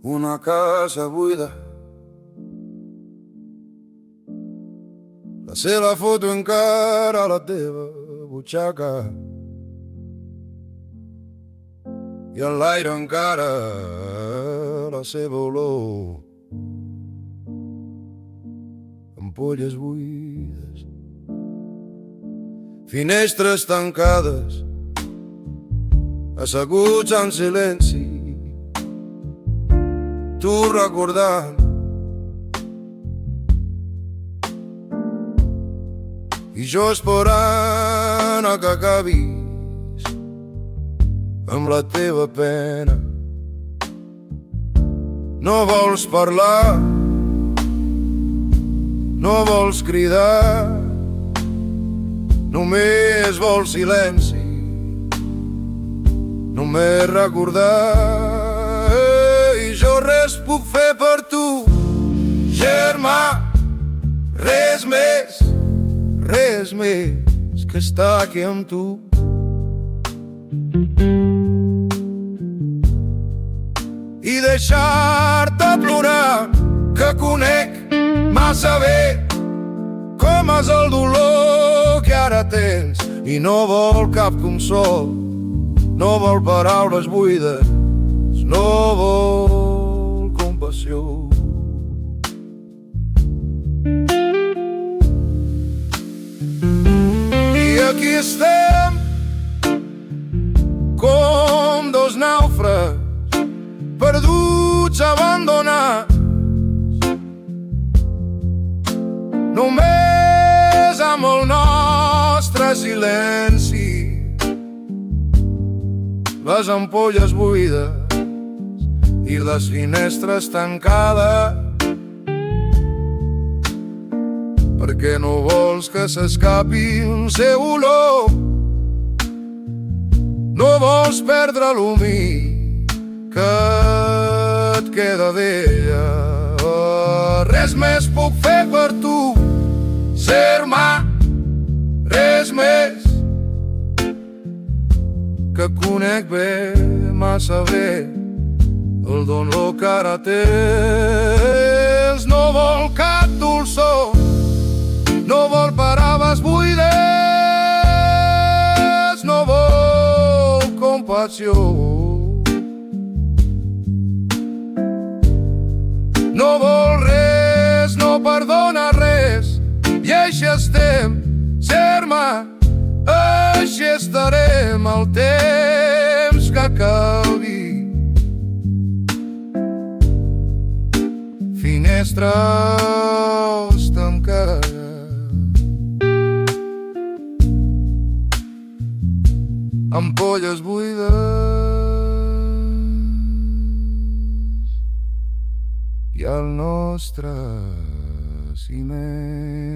Una casa buida, la seva foto encara a la teva butxaca i en l'aire encara la seva olor. Ampolles buides, finestres tancades, asseguts en silenci, tu recordant i jo esperant a que acabis amb la teva pena. No vols parlar, no vols cridar, només vols silenci, només recordar. I jo res puc fer per tu, germà, res més que estar aquí amb tu. I deixar-te plorar, que conec massa bé com és el dolor que ara tens. I no vol cap consol, no vol paraules buides, no vol compassió. I aquí estem com dos nàufrags perduts, abandonats, només amb el nostre silenci, les ampolles buides i les finestres tancades, perquè no vols que s'escapi el seu olor, no vols perdre l'humil que et queda d'ella. Res més puc fer per tu, germà, res més, que conec bé, massa bé, el dolor que ara tens. No vol cap dolçor, no vol paraules buides, no vol compassió. No vol res, no perdona res, i així estem, germà, així estarem el temps que calgui. Finestres tancades, ampolles buides i el nostre silenci.